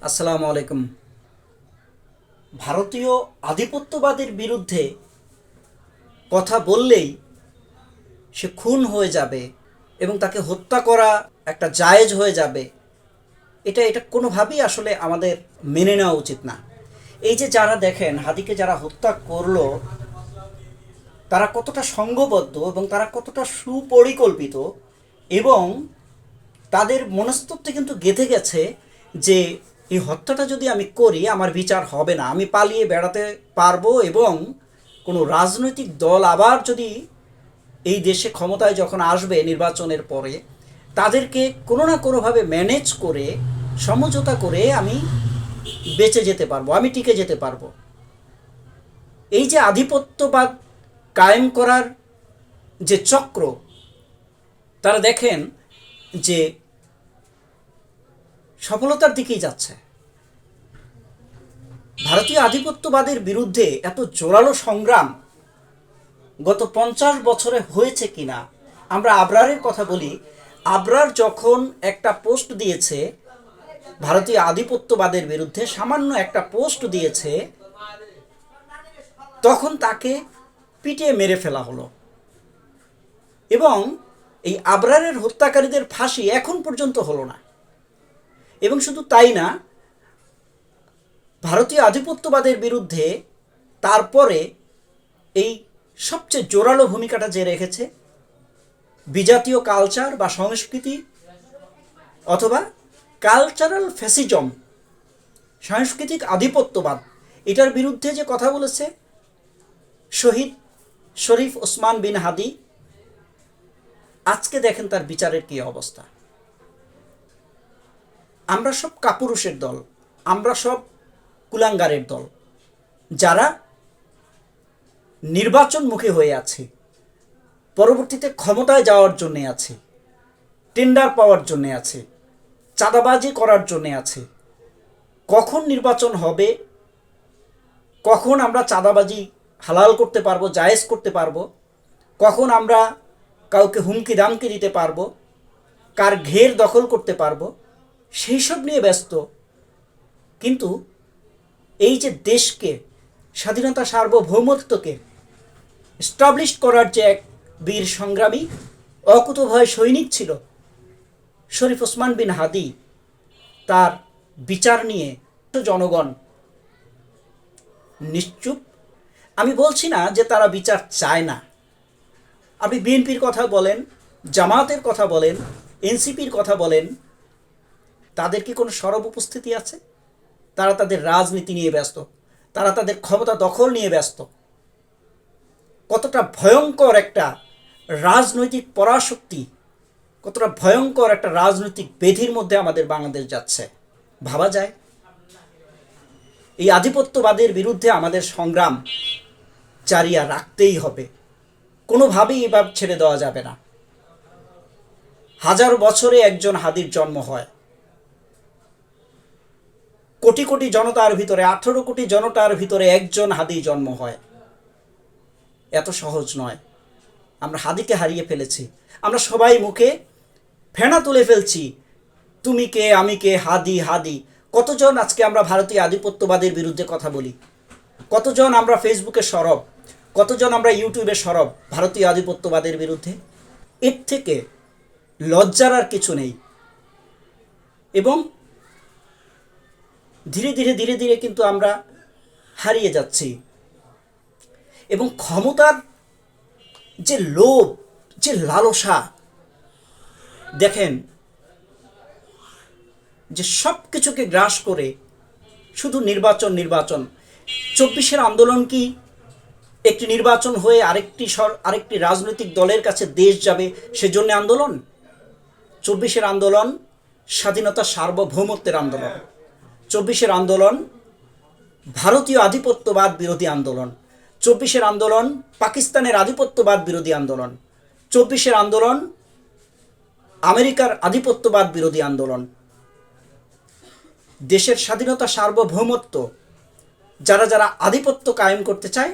আসসালামু আলাইকুম। ভারতীয় আধিপত্যবাদের বিরুদ্ধে কথা বললেই সে খুন হয়ে যাবে এবং তাকে হত্যা করা একটা জায়েজ হয়ে যাবে, এটা কোনোভাবেই আসলে আমাদের মেনে নেওয়া উচিত না। এই যে যারা দেখেন হাদিকে যারা হত্যা করলো, তারা কতটা সংঘবদ্ধ এবং তারা কতটা সুপরিকল্পিত, এবং তাদের মনস্তত্ত্বে কিন্তু গেঁথে গেছে যে এই হত্যাটা যদি আমি করি আমার বিচার হবে না, আমি পালিয়ে বেড়াতে পারবো, এবং কোনো রাজনৈতিক দল আবার যদি এই দেশে ক্ষমতায় যখন আসবে নির্বাচনের পরে, তাদেরকে কোনো না কোনোভাবে ম্যানেজ করে সমঝোতা করে আমি বেঁচে যেতে পারবো, আমি টিকে যেতে পারবো। এই যে আধিপত্যবাদ কায়েম করার যে চক্র, তারা দেখেন যে সফলতার দিকেই যাচ্ছে। ভারতীয় আধিপত্যবাদের বিরুদ্ধে এত জোরালো সংগ্রাম গত 50 বছরে হয়েছে কিনা। আমরা আবরারের কথা বলি। আবরার যখন একটা পোস্ট দিয়েছে ভারতীয় আধিপত্যবাদের বিরুদ্ধে, সামান্য একটা পোস্ট দিয়েছে, তখন তাকে পিটিয়ে মেরে ফেলা হলো। এবং এই আবরারের হত্যাকারীদের ফাঁসি এখন পর্যন্ত হলো না। এবং শুধু তাই না, ভারতীয় আধিপত্যবাদের বিরুদ্ধে তারপরে এই সবচেয়ে জোরালো ভূমিকাটা যে রেখেছে বিজাতীয় কালচার বা সংস্কৃতি, অথবা কালচারাল ফ্যাসিজম, সাংস্কৃতিক আধিপত্যবাদ, এটার বিরুদ্ধে যে কথা বলেছে শহীদ শরীফ ওসমান বিন হাদি, আজকে দেখেন তার বিচারের কী অবস্থা। আমরা সব কাপুরুষের দল, আমরা সব কুলাঙ্গারের দল, যারা নির্বাচনমুখী হয়ে আছে, পরবর্তীতে ক্ষমতায় যাওয়ার জন্যে আছে, টেন্ডার পাওয়ার জন্যে আছে, চাঁদাবাজি করার জন্যে আছে। কখন নির্বাচন হবে, কখন আমরা চাঁদাবাজি হালাল করতে পারবো, জায়েজ করতে পারবো, কখন আমরা কাউকে হুমকি দামকি দিতে পারবো, কার ঘের দখল করতে পারবো, সেই সব নিয়ে ব্যস্ত। কিন্তু এই যে দেশকে, স্বাধীনতা সার্বভৌমত্বকে এস্টাবলিশ করার যে এক বীর সংগ্রামী অকুতোভয় সৈনিক ছিল শরীফ ওসমান বিন হাদি, তার বিচার নিয়ে জনগণ নিশ্চুপ। আমি বলছি না যে তারা বিচার চায় না। আপনি বিএনপির কথা বলেন, জামাতের কথা বলেন, এনসিপির কথা বলেন, তাদের কি কোনো সরব উপস্থিতি আছে? তারা তাদের রাজনীতি নিয়ে ব্যস্ত, তারা তাদের ক্ষমতা দখল নিয়ে ব্যস্ত। কতটা ভয়ঙ্কর একটা রাজনৈতিক পরাশক্তি, কতটা ভয়ঙ্কর একটা রাজনৈতিক বেধির মধ্যে আমাদের বাংলাদেশ যাচ্ছে ভাবা যায়। এই আধিপত্যবাদের বিরুদ্ধে আমাদের সংগ্রাম জারি রাখতেই হবে, কোনোভাবেই এবার ছেড়ে দেওয়া যাবে না। হাজার বছরে একজন হাদির জন্ম হয়, কোটি কোটি জনতার ভিতরে, 18 কোটি জনতার ভিতরে একজন হাদি জন্ম হয়। এত সহজ নয়। আমরা হাদিকে হারিয়ে ফেলেছি। আমরা সবাই মুখে ফেনা তুলে ফেলছি, তুমি কে, আমি কে, হাদি হাদি। কতজন আজকে আমরা ভারতীয় আধিপত্যবাদের বিরুদ্ধে কথা বলি, কতজন আমরা ফেসবুকে সরব, কতজন আমরা ইউটিউবে সরব ভারতীয় আধিপত্যবাদের বিরুদ্ধে। এর থেকে লজ্জার আর কিছু নেই। এবং ধীরে ধীরে ধীরে ধীরে কিন্তু আমরা হারিয়ে যাচ্ছি। এবং ক্ষমতার যে লোভ, যে লালসা, দেখেন যে সব কিছুকে গ্রাস করে শুধু নির্বাচন নির্বাচন। 24-এর আন্দোলন কি একটি নির্বাচন হয়ে আরেকটি রাজনৈতিক দলের কাছে দেশ যাবে সেজন্য আন্দোলন? 24-এর আন্দোলন স্বাধীনতা সার্বভৌমত্বের আন্দোলন। 24-এর আন্দোলন ভারতীয় আধিপত্যবাদ বিরোধী আন্দোলন। 24-এর আন্দোলন পাকিস্তানের আধিপত্যবাদ বিরোধী আন্দোলন। 24-এর আন্দোলন আমেরিকার আধিপত্যবাদ বিরোধী আন্দোলন। দেশের স্বাধীনতা সার্বভৌমত্ব যারা যারা আধিপত্য কায়েম করতে চায়,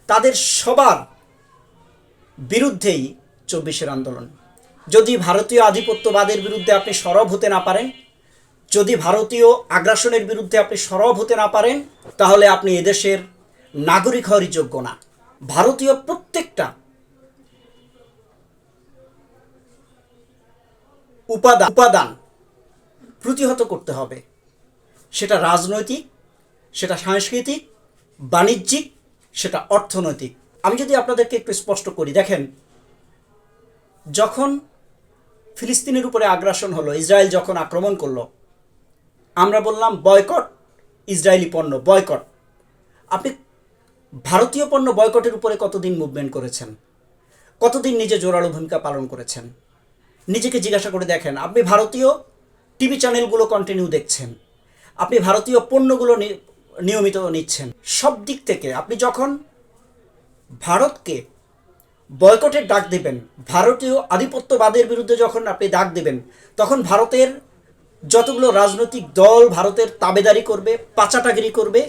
তাদের সবার বিরুদ্ধেই 24-এর আন্দোলন। যদি ভারতীয় আধিপত্যবাদের বিরুদ্ধে আপনি সরব হতে না পারেন, যদি ভারতীয় আগ্রাসনের বিরুদ্ধে আপনি সরব হতে না পারেন, তাহলে আপনি এদেশের নাগরিক হওয়ারই যোগ্য না। ভারতীয় প্রত্যেকটা উপাদান প্রতিহত করতে হবে, সেটা রাজনৈতিক, সেটা সাংস্কৃতিক, বাণিজ্যিক, সেটা অর্থনৈতিক। আমি যদি আপনাদেরকে একটু স্পষ্ট করি, দেখেন, যখন ফিলিস্তিনের উপরে আগ্রাসন হলো, ইসরায়েল যখন আক্রমণ করলো, আমরা বললাম বয়কট ইসরায়েলি পণ্য, বয়কট। আপনি ভারতীয় পণ্য বয়কটের উপরে কতদিন মুভমেন্ট করেছেন? কতদিন নিজে জোরালো ভূমিকা পালন করেছেন? নিজেকে জিজ্ঞাসা করে দেখেন। আপনি ভারতীয় টিভি চ্যানেলগুলো কন্টিনিউ দেখছেন, আপনি ভারতীয় পণ্যগুলো নিয়মিত নিচ্ছেন। সব দিক থেকে আপনি যখন ভারতকে বয়কটের ডাক দেবেন, ভারতীয় আধিপত্যবাদের বিরুদ্ধে যখন আপনি ডাক দেবেন, তখন ভারতের যতগুলো রাজনৈতিক দল ভারতের তাবেদারি করবে, পাচাটাগিরি করবে,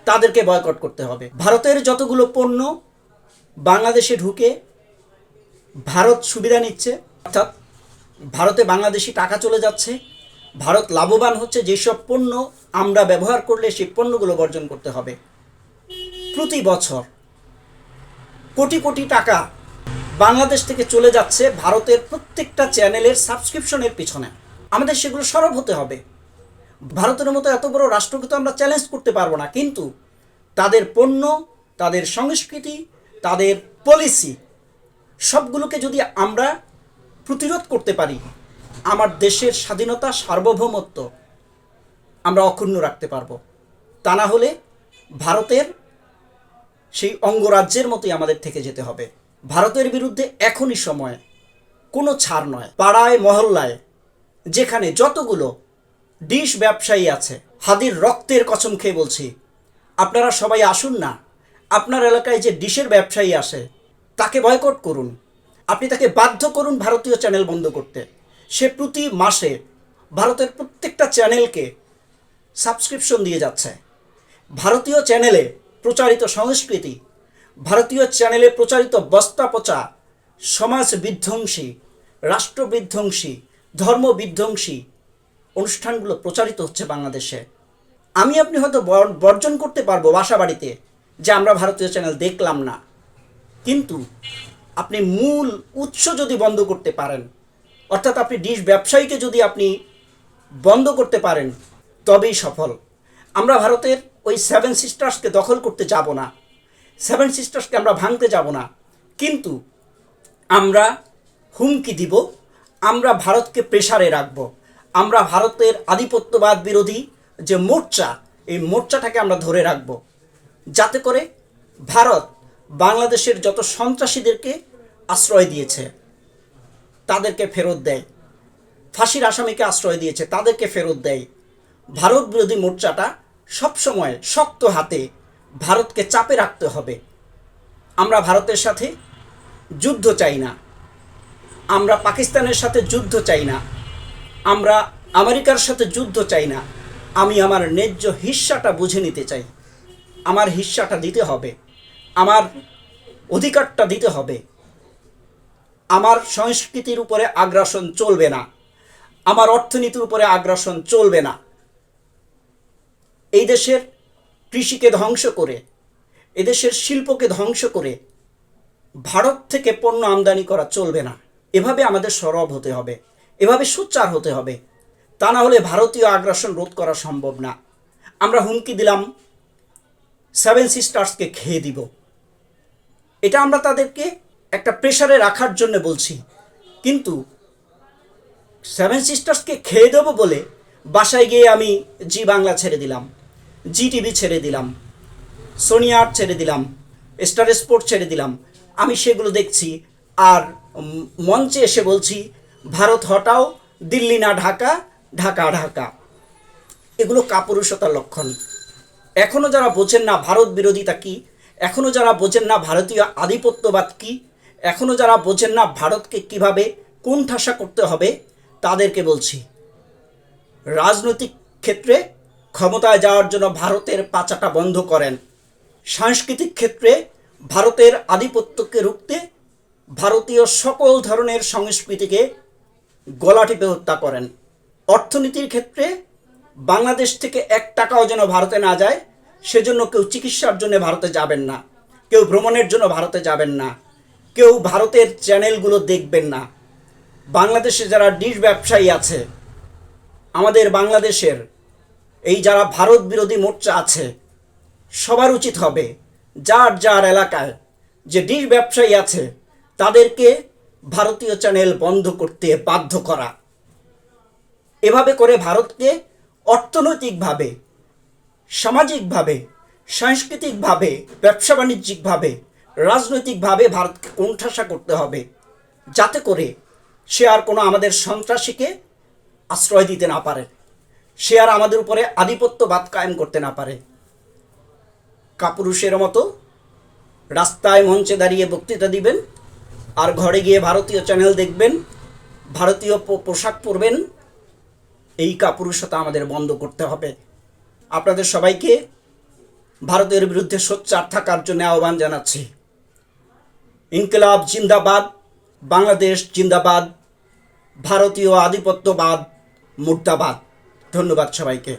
তাদেরকে বয়কট করতে হবে। ভারতের যতগুলো পণ্য বাংলাদেশে ঢুকে ভারত সুবিধা নিচ্ছে, অর্থাৎ ভারতে বাংলাদেশি টাকা চলে যাচ্ছে, ভারত লাভবান হচ্ছে, যেসব পণ্য আমরা ব্যবহার করলে সেই পণ্যগুলো বর্জন করতে হবে। প্রতি বছর কোটি কোটি টাকা বাংলাদেশ থেকে চলে যাচ্ছে ভারতের প্রত্যেকটা চ্যানেলের সাবস্ক্রিপশনের পিছনে। আমাদের সেগুলো সরব হতে হবে। ভারতের মতো এত বড় রাষ্ট্রকে তো আমরা চ্যালেঞ্জ করতে পারবো না, কিন্তু তাদের পণ্য, তাদের সংস্কৃতি, তাদের পলিসি সবগুলোকে যদি আমরা প্রতিরোধ করতে পারি, আমার দেশের স্বাধীনতা, সার্বভৌমত্ব আমরা অক্ষুণ্ণ রাখতে পারবো। তা না হলে ভারতের সেই অঙ্গরাজ্যের মতোই আমাদের থেকে যেতে হবে। ভারতের বিরুদ্ধে এখনই সময়, কোনো ছাড় নয়। পাড়ায় মহল্লায় যেখানে যতগুলো ডিশ ব্যবসায়ী আছে, হাদির রক্তের কসম খেয়ে বলছি, আপনারা সবাই আসুন না। আপনার এলাকায় যে ডিশের ব্যবসায়ী আসে তাকে বয়কট করুন, আপনি তাকে বাধ্য করুন ভারতীয় চ্যানেল বন্ধ করতে। সে প্রতি মাসে ভারতের প্রত্যেকটা চ্যানেলকে সাবস্ক্রিপশন দিয়ে যাচ্ছে। ভারতীয় চ্যানেলে প্রচারিত সংস্কৃতি, ভারতীয় চ্যানেলে প্রচারিত বস্তা পচা, সমাজ বিধ্বংসী, রাষ্ট্র বিধ্বংসী, ধর্ম বিধ্বংসী অনুষ্ঠানগুলো প্রচারিত হচ্ছে বাংলাদেশে। আমি আপনি হয়তো বর্জন করতে পারবো বাসা বাড়িতে যে আমরা ভারতীয় চ্যানেল দেখলাম না, কিন্তু আপনি মূল উৎস যদি বন্ধ করতে পারেন, অর্থাৎ আপনি ডিশ ব্যবসায়ীকে যদি আপনি বন্ধ করতে পারেন, তবেই সফল। আমরা ভারতের ওই 7 সিস্টার্সকে দখল করতে যাব না, 7 সিস্টার্সকে আমরা ভাঙতে যাব না, কিন্তু আমরা হুমকি দিব, আমরা ভারতকে প্রেসারে রাখব। আমরা ভারতের আধিপত্যবাদ বিরোধী যে মোর্চা, এই মোর্চাটাকে আমরা ধরে রাখব, যাতে করে ভারত বাংলাদেশের যত সন্ত্রাসীদেরকে আশ্রয় দিয়েছে তাদেরকে ফেরত দেয়, ফাঁসির আসামিকে আশ্রয় দিয়েছে তাদেরকে ফেরত দেয়। ভারত বিরোধী মোর্চাটা সবসময় শক্ত হাতে ভারতকে চাপে রাখতে হবে। আমরা ভারতের সাথে যুদ্ধ চাই না, আমরা পাকিস্তানের সাথে যুদ্ধ চাই না, আমরা আমেরিকার সাথে যুদ্ধ চাই না। আমি আমার ন্যায্য হিস্সাটা বুঝে নিতে চাই। আমার হিস্সাটা দিতে হবে, আমার অধিকারটা দিতে হবে। আমার সংস্কৃতির উপরে আগ্রাসন চলবে না, আমার অর্থনীতির উপরে আগ্রাসন চলবে না। এই দেশের কৃষিকে ধ্বংস করে, এদেশের শিল্পকে ধ্বংস করে ভারত থেকে পণ্য আমদানি করা চলবে না। এভাবে আমাদের সরব হতে হবে, এভাবে সোচ্চার হতে হবে। তা না হলে ভারতীয় আগ্রাসন রোধ করা সম্ভব না। আমরা হুমকি দিলাম 7 সিস্টার্সকে খেয়ে দিব, এটা আমরা তাদেরকে একটা প্রেসারে রাখার জন্য বলছি, কিন্তু 7 সিস্টার্সকে খেয়ে দেবো বলে বাসায় গিয়ে আমি জি বাংলা ছেড়ে দিলাম, জি টিভি ছেড়ে দিলাম, সোনিয়া আর্ট ছেড়ে দিলাম, স্টার স্পোর্ট ছেড়ে দিলাম। আমি সেগুলো দেখছি আর মঞ্চে এসে বলছি ভারত হটাও, দিল্লি না ঢাকা, ঢাকা ঢাকা। এগুলো কাপুরুষতার লক্ষণ। এখনও যারা বোঝেন না ভারত বিরোধিতা কী, এখনও যারা বোঝেন না ভারতীয় আধিপত্যবাদ কী, এখনও যারা বোঝেন না ভারতকে কিভাবে কোণঠাসা করতে হবে, তাদেরকে বলছি রাজনৈতিক ক্ষেত্রে ক্ষমতায় যাওয়ার জন্য ভারতের পাচাটা বন্ধ করেন। সাংস্কৃতিক ক্ষেত্রে ভারতের আধিপত্যকে রুখতে ভারতীয় সকল ধরনের সংস্কৃতিকে গলা টিপে হত্যা করেন। অর্থনীতির ক্ষেত্রে বাংলাদেশ থেকে 1 টাকাও যেন ভারতে না যায়, সেজন্য কেউ চিকিৎসার জন্য ভারতে যাবেন না, কেউ ভ্রমণের জন্য ভারতে যাবেন না, কেউ ভারতের চ্যানেলগুলো দেখবেন না। বাংলাদেশে যারা ডিশ ব্যবসায়ী আছে, আমাদের বাংলাদেশের এই যারা ভারত বিরোধী মোর্চা আছে, সবার উচিত হবে যার যার এলাকায় যে ডিশ ব্যবসায়ী আছে তাদেরকে ভারতীয় চ্যানেল বন্ধ করতে বাধ্য করা। এভাবে করে ভারতকে অর্থনৈতিকভাবে, সামাজিকভাবে, সাংস্কৃতিকভাবে, ব্যবসা বাণিজ্যিকভাবে, রাজনৈতিকভাবে ভারতকে কোণঠাসা করতে হবে, যাতে করে সে আর কোনো আমাদের সন্ত্রাসীকে আশ্রয় দিতে না পারে, সে আর আমাদের উপরে আধিপত্যবাদ কায়েম করতে না পারে। কাপুরুষের মতো রাস্তায় মঞ্চে দাঁড়িয়ে বক্তৃতা দিবেন আর ঘরে গিয়ে ভারতীয় চ্যানেল দেখবেন, ভারতীয় পোশাক পরবেন, এই কাপুরুষতা আমাদের বন্ধ করতে হবে। আপনাদের সবাইকে ভারতের বিরুদ্ধে সোচ্চার থাকার জন্য আহ্বান জানাচ্ছি। ইনকিলাব জিন্দাবাদ, বাংলাদেশ জিন্দাবাদ, ভারতীয় আধিপত্যবাদ মুর্দাবাদ। ধন্যবাদ সবাইকে।